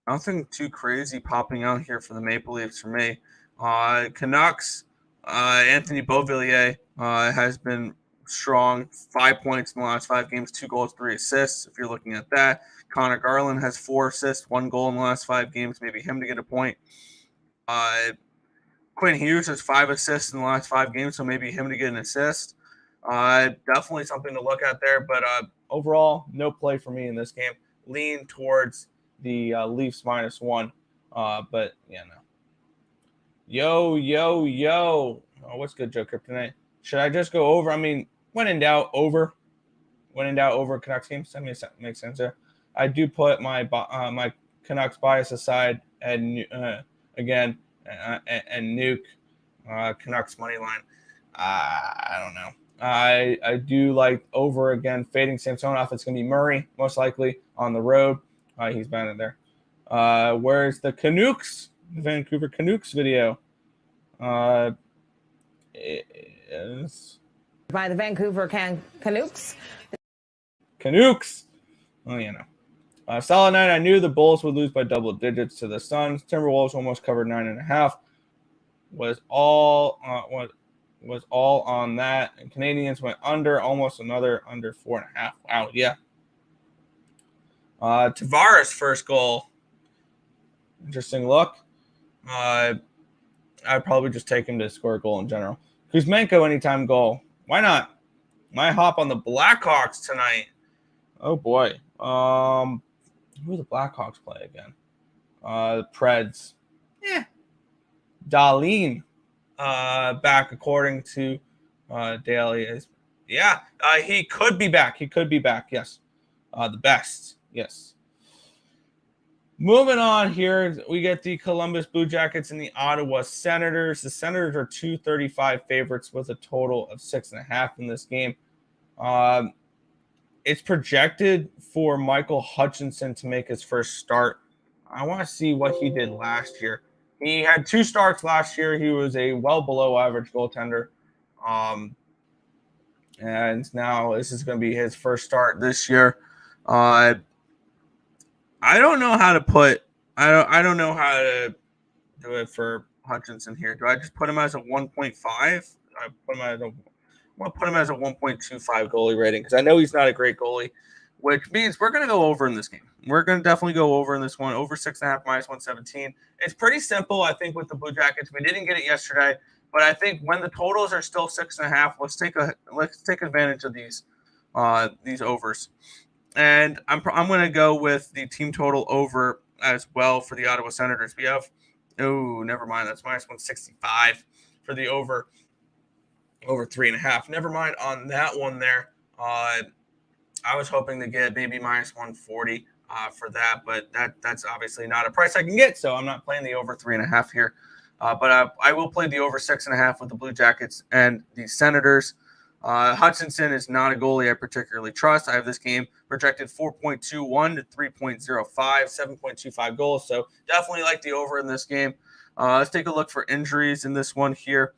Nothing too crazy popping out here for the Maple Leafs for me. Canucks, Anthony Beauvillier has been strong. 5 points in the last 5 games, 2 goals, 3 assists. If you're looking at that, Connor Garland has 4 assists, 1 goal in the last 5 games. Maybe him to get a point. Quinn Hughes has 5 assists in the last 5 games, so maybe him to get an assist. Definitely something to look at there. But overall, no play for me in this game. Lean towards the Leafs -1. But yeah, no. Yo. Oh, what's good, Joe Kryptonite? Should I just go over? I mean, when in doubt, over. When in doubt, over Canucks games. That makes sense there. I do put my my Canucks bias aside and again and nuke Canucks money line. I don't know. I do like over again fading Samsonov. It's going to be Murray most likely on the road. He's banned there. Where's the Canucks? The Vancouver Canucks video. Is by the Vancouver Canucks. Canucks. Oh, you know. Solid night. I knew the Bulls would lose by double digits to the Suns. Timberwolves almost covered 9.5. Was all on that. And Canadians went under, almost another under 4.5. Wow, yeah. Tavares' first goal. Interesting look. I'd probably just take him to score a goal in general. Kuzmenko anytime goal. Why not? Might hop on the Blackhawks tonight. Oh boy. Who do the Blackhawks play again? Preds. Yeah. Ballin. Back according to Daly. He could be back. Yes. The best. Yes. Moving on here, we get the Columbus Blue Jackets and the Ottawa Senators. The Senators are 235 favorites with a total of 6.5 in this game. It's projected for Michael Hutchinson to make his first start. I want to see what he did last year. He had 2 starts last year. He was a well below average goaltender. And now this is going to be his first start this year. I don't know how to put. I don't know how to do it for Hutchinson here. Do I just put him as a 1.5? I want to put him as a 1.25 goalie rating because I know he's not a great goalie, which means we're going to go over in this game. We're going to definitely go over in this one. Over 6.5 -117. It's pretty simple, I think, with the Blue Jackets. We didn't get it yesterday, but I think when the totals are still 6.5, let's take advantage of these overs. And I'm going to go with the team total over as well for the Ottawa Senators. We have, never mind. That's -165 for the over 3.5. Never mind on that one there. I was hoping to get maybe -140 for that, but that's obviously not a price I can get. So I'm not playing the over 3.5 here. But I will play the over 6.5 with the Blue Jackets and the Senators. Hutchinson is not a goalie I particularly trust. I have this game projected 4.21 to 3.05, 7.25 goals. So definitely like the over in this game. Let's take a look for injuries in this one here.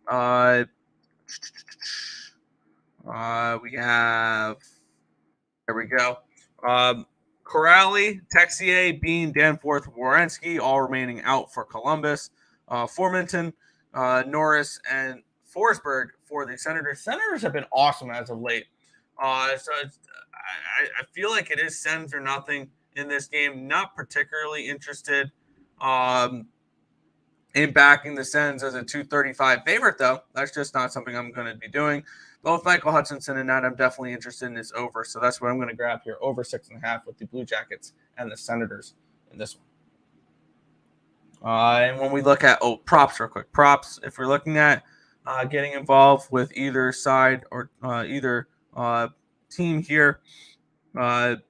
We have, there we go. Corrali, Texier, Bean, Danforth, Werenski, all remaining out for Columbus. Formenton, Norris, and Forsberg for the Senators. Senators have been awesome as of late. I feel like it is Sens or nothing in this game. Not particularly interested in backing the Sens as a 235 favorite, though. That's just not something I'm going to be doing. Both Michael Hutchinson and that I'm definitely interested in is over. So that's what I'm going to grab here. Over 6.5 with the Blue Jackets and the Senators in this one. And when we look at props real quick. Props, if we're looking at getting involved with either side or either team here. Johnny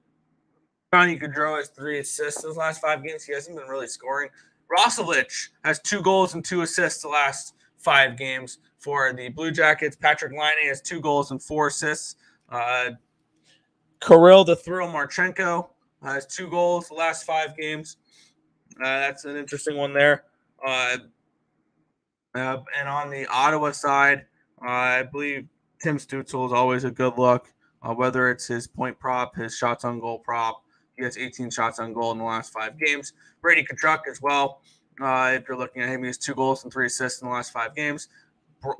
Gaudreau has 3 assists in his last 5 games. He hasn't been really scoring. Rosovich has 2 goals and 2 assists the last 5 games for the Blue Jackets. Patrick Laine has 2 goals and 4 assists. Kirill the Thrill Marchenko has 2 goals the last 5 games. That's an interesting one there. And on the Ottawa side, I believe Tim Stützle is always a good look, whether it's his point prop, his shots on goal prop. He has 18 shots on goal in the last 5 games. Brady Tkachuk as well. If you're looking at him, he has 2 goals and 3 assists in the last 5 games.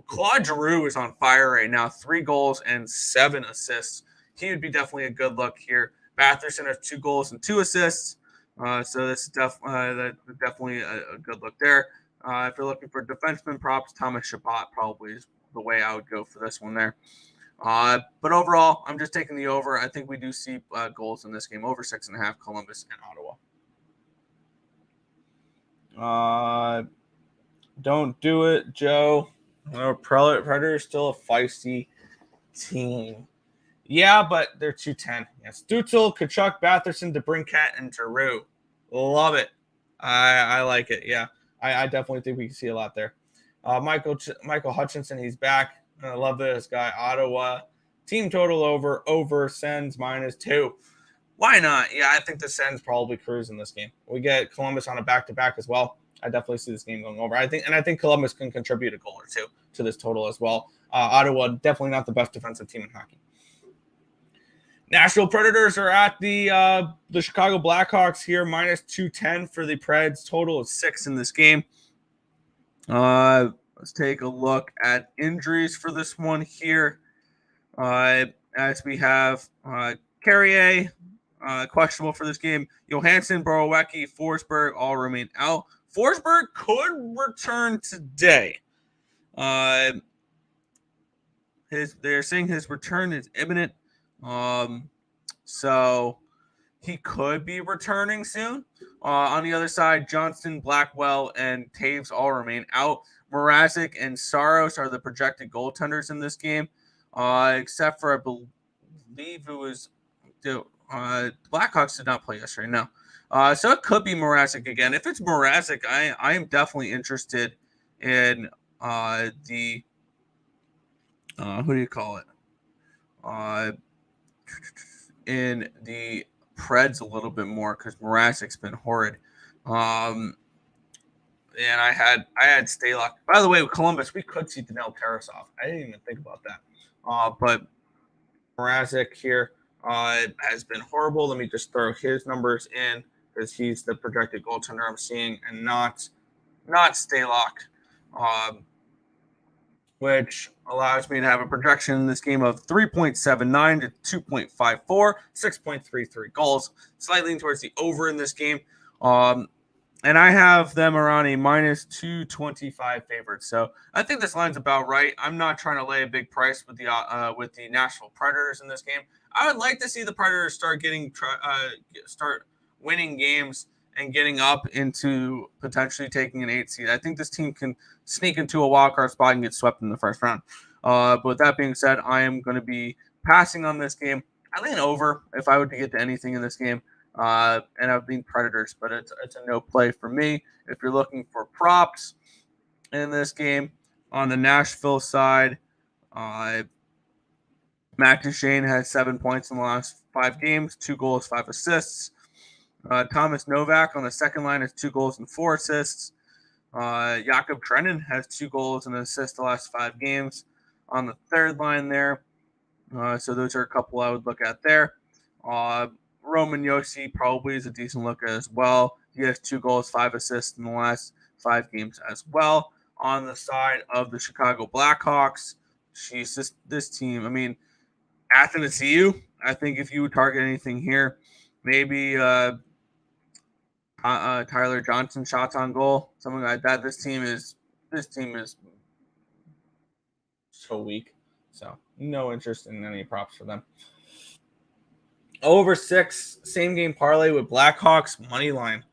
Claude Giroux is on fire right now, 3 goals and 7 assists. He would be definitely a good look here. Batherson has 2 goals and 2 assists. So that's definitely a good look there. If you're looking for defenseman props, Thomas Chabot probably is the way I would go for this one there. But overall, I'm just taking the over. I think we do see goals in this game, over 6.5, Columbus and Ottawa. Don't do it, Joe. Predators still a feisty team. Yeah, but they're 210. Yes, Stützle, Tkachuk, Batherson, DeBrincat, and Giroux. Love it. I like it. Yeah, I definitely think we can see a lot there. Michael Hutchinson, he's back. I love this guy. Ottawa. Team total over Sens -2. Why not? Yeah, I think the Sens probably cruise in this game. We get Columbus on a back-to-back as well. I definitely see this game going over. I think Columbus can contribute a goal or two to this total as well. Ottawa, definitely not the best defensive team in hockey. Nashville Predators are at the Chicago Blackhawks here, -210 for the Preds. Total of 6 in this game. Let's take a look at injuries for this one here. As we have Carrier, questionable for this game. Johansson, Borowiecki, Forsberg all remain out. Forsberg could return today. They're saying his return is imminent. So he could be returning soon. On the other side, Johnston, Blackwell, and Taves all remain out. Mrazek and Saros are the projected goaltenders in this game, except for, I believe it was the Blackhawks did not play yesterday. No. So it could be Mrazek again. If it's Mrazek, I am definitely interested in the who do you call it? In the Preds a little bit more because Mrazek's been horrid. And I had Stalock. By the way, with Columbus, we could see Daniil Tarasov. I didn't even think about that. But Mrazek here has been horrible. Let me just throw his numbers in because he's the projected goaltender I'm seeing, and not Stalock, which allows me to have a projection in this game of 3.79 to 2.54, 6.33 goals, slightly towards the over in this game. And I have them around a -225 favorite. So I think this line's about right. I'm not trying to lay a big price with the Nashville Predators in this game. I would like to see the Predators start winning games and getting up into potentially taking an 8 seed. I think this team can sneak into a wild card spot and get swept in the first round. But with that being said, I am going to be passing on this game. I lean over if I were to get to anything in this game. And I've been Predators, but it's a no play for me. If you're looking for props in this game, on the Nashville side, Matt Duchene has 7 points in the last 5 games, 2 goals, 5 assists. Thomas Novak on the second line has 2 goals and 4 assists. Jakob Trenin has 2 goals and an assist the last 5 games on the third line there. So those are a couple I would look at there. Roman Josi probably is a decent look as well. He has 2 goals, 5 assists in the last 5 games as well. On the side of the Chicago Blackhawks, this team. I mean, Athanasiou, I think if you would target anything here, maybe Tyler Johnson shots on goal, something like that. This team is so weak. So no interest in any props for them. Over 6, same game parlay with Blackhawks money line.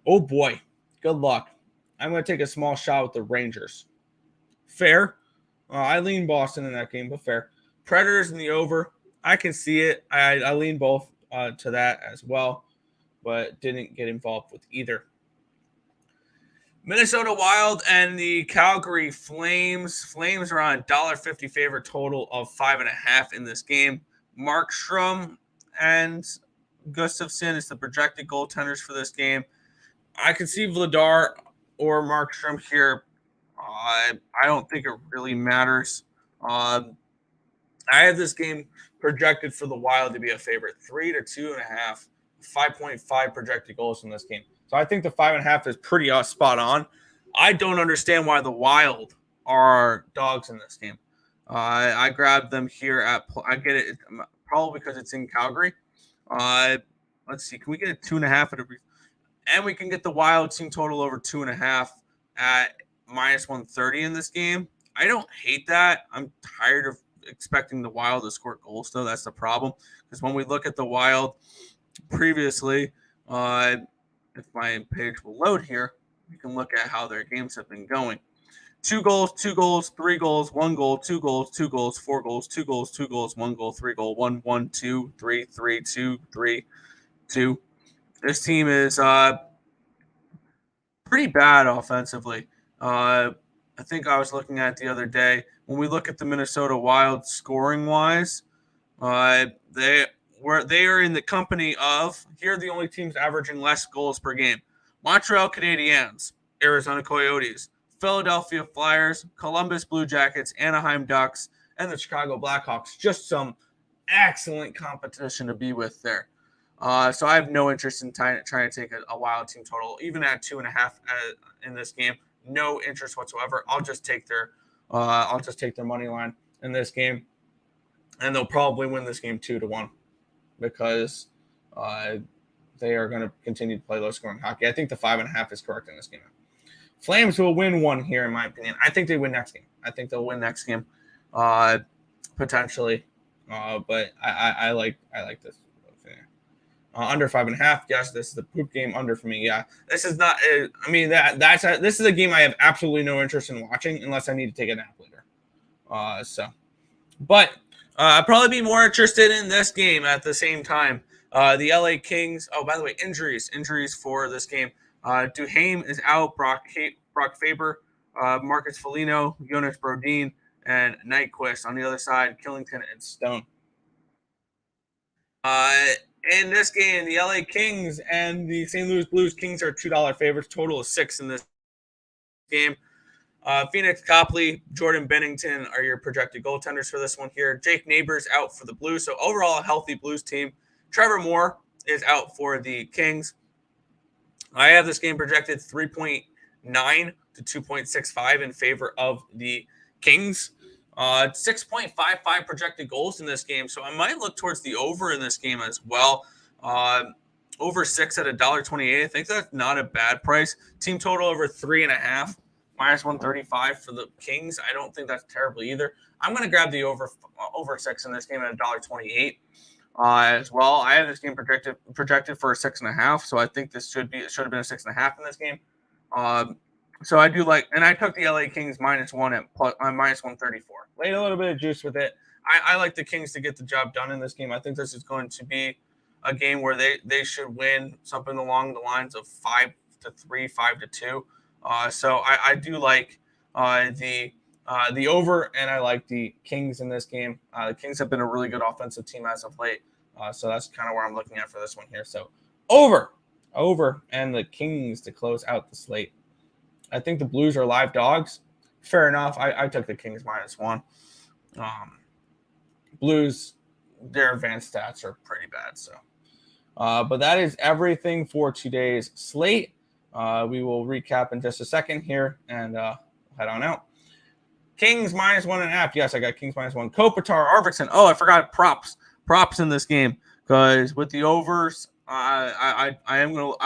Oh boy, good luck. I'm going to take a small shot with the Rangers. Fair. I lean Boston in that game, but fair. Predators in the over. I can see it. I lean both to that as well, but didn't get involved with either. Minnesota Wild and the Calgary Flames. Flames are on $1.50 favorite, total of 5.5 in this game. Markstrom and Gustafsson is the projected goaltenders for this game. I can see Vladar or Markstrom here I don't think it really matters. I have this game projected for the Wild to be a favorite, 3 to 2.5, 5.5 projected goals in this game. So I think the 5.5 is pretty spot on. I don't understand why the Wild are dogs in this game. I grabbed them here I get it probably because it's in Calgary. Let's see, can we get a 2.5 and we can get the Wild team total over 2.5 at -130 in this game. I don't hate that. I'm tired of expecting the Wild to score goals, though. That's the problem. Because when we look at the Wild previously, if my page will load here, we can look at how their games have been going. 2 goals, 2 goals, 3 goals, 1 goal, 2 goals, 2 goals, 4 goals, 2 goals, 2 goals, 1 goal, 3 goal, 1, 1, 2, 3, 3, 2, 3, 2. This team is pretty bad offensively. I think I was looking at it the other day. When we look at the Minnesota Wild scoring wise, they are in the company of, here are the only teams averaging less goals per game: Montreal Canadiens, Arizona Coyotes, Philadelphia Flyers, Columbus Blue Jackets, Anaheim Ducks, and the Chicago Blackhawks. Just some excellent competition to be with there. So I have no interest in trying to take a Wild team total, even at 2.5 in this game. No interest whatsoever. I'll just take their money line in this game, and they'll probably win this game 2-1 because they are going to continue to play low scoring hockey. I think the 5.5 is correct in this game. Flames will win one here, in my opinion. I think they win next game. I think they'll win next game, potentially. But I like this. Under 5.5. Yes, this is the poop game under for me. Yeah, this is not. This is a game I have absolutely no interest in watching unless I need to take a nap later. But I'd probably be more interested in this game at the same time. The LA Kings. Oh, by the way, injuries for this game. Duhaime is out. Brock Faber, Marcus Foligno, Jonas Brodin, and Nyquist on the other side. Killington and Stone. In this game, the LA Kings and the St. Louis Blues. Kings are $2 favorites. Total is 6 in this game. Phoenix Copley, Jordan Bennington are your projected goaltenders for this one here. Jake Neighbors out for the Blues. So overall, a healthy Blues team. Trevor Moore is out for the Kings. I have this game projected 3.9 to 2.65 in favor of the Kings. 6.55 projected goals in this game, so I might look towards the over in this game as well. Over 6 at $1.28. I think that's not a bad price. Team total over 3.5, -135 for the Kings. I don't think that's terrible either. I'm going to grab the over 6 in this game at $1.28 as well. I have this game projected for a 6.5, so I think it should have been a 6.5 in this game. So I do like, and I took the LA Kings -1 at -134. Laid a little bit of juice with it. I like the Kings to get the job done in this game. I think this is going to be a game where they should win something along the lines of 5-3, 5-2. So I do like the over, and I like the Kings in this game. The Kings have been a really good offensive team as of late. So that's kind of where I'm looking at for this one here. So over, and the Kings to close out the slate. I think the Blues are live dogs. Fair enough. I took the Kings -1. Blues, their advanced stats are pretty bad. So, but that is everything for today's slate. We will recap in just a second here and head on out. Kings -1.5. Yes, I got Kings -1. Kopitar, Arvidsson. Oh, I forgot props in this game because with the overs, I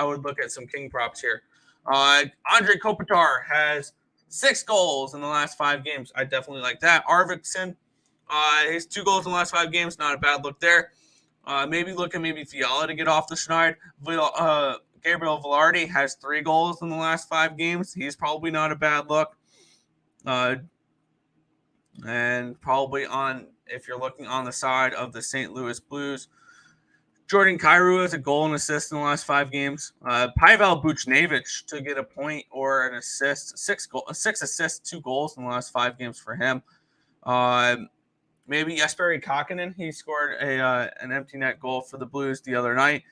would look at some King props here. Andre Kopitar has 6 goals in the last 5 games. I definitely like that. Arvidsson, his 2 goals in the last 5 games, not a bad look there. Maybe Fiala to get off the schneid. Gabriel Velarde has 3 goals in the last 5 games. He's probably not a bad look. And probably if you're looking on the side of the St. Louis Blues, Jordan Kyrou has a goal and assist in the last 5 games. Pavel Buchnevich to get a point or an assist. 6 assists, 2 goals in the last 5 games for him. Maybe Jesperi Kakkonen. He scored an empty net goal for the Blues the other night.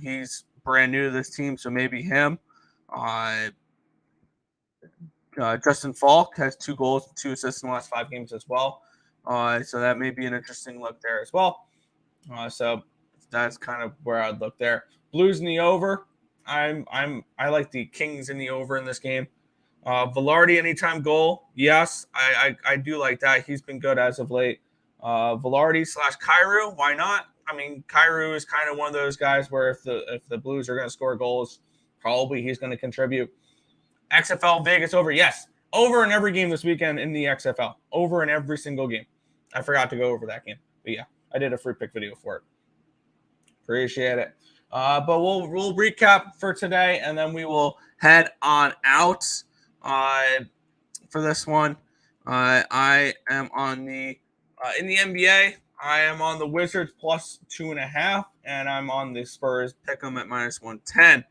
He's brand new to this team, so maybe him. Justin Falk has 2 goals, 2 assists in the last 5 games as well. So that may be an interesting look there as well. So that's kind of where I'd look there. Blues in the over. I like the Kings in the over in this game. Velarde anytime goal. Yes, I do like that. He's been good as of late. Velarde / Kyrou. Why not? I mean, Kyrou is kind of one of those guys where if the Blues are going to score goals, probably he's going to contribute. XFL Vegas over. Yes, over in every game this weekend in the XFL. Over in every single game. I forgot to go over that game, but yeah, I did a free pick video for it. Appreciate it. But we'll recap for today, and then we will head on out for this one. I am on the in the NBA. I am on the Wizards plus 2.5, and I'm on the Spurs pick 'em at minus 110.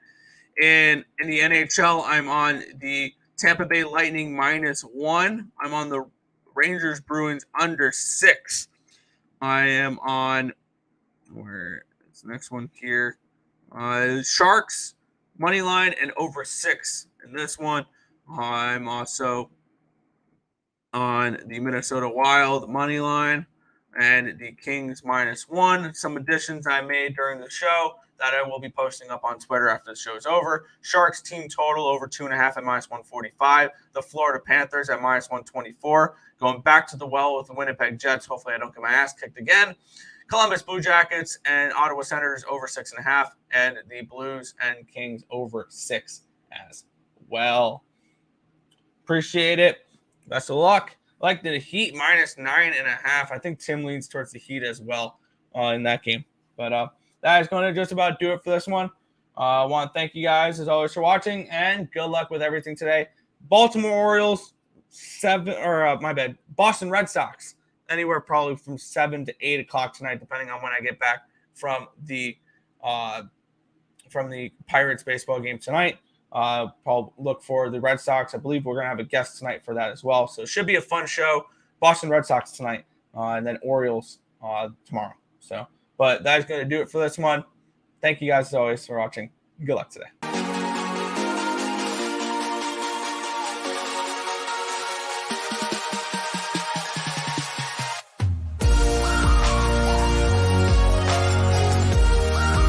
In the NHL, I'm on the Tampa Bay Lightning -1. I'm on the Rangers Bruins under 6. I am on where is the next one here? Sharks money line and over 6 in this one. I'm also on the Minnesota Wild money line and the Kings -1. Some additions I made during the show that I will be posting up on Twitter after the show is over. Sharks team total over 2.5 at -145. The Florida Panthers at -124. Going back to the well with the Winnipeg Jets. Hopefully I don't get my ass kicked again. Columbus Blue Jackets and Ottawa Senators over 6.5. And the Blues and Kings over 6 as well. Appreciate it. Best of luck. I like the Heat -9.5. I think Tim leans towards the Heat as well in that game. But that is going to just about do it for this one. I want to thank you guys, as always, for watching, and good luck with everything today. Baltimore Orioles, Boston Red Sox, anywhere probably from 7 to 8 o'clock tonight, depending on when I get back from the Pirates baseball game tonight. Probably look for the Red Sox. I believe we're going to have a guest tonight for that as well. So it should be a fun show. Boston Red Sox tonight, and then Orioles tomorrow. But that is going to do it for this one. Thank you guys, as always, for watching. Good luck today.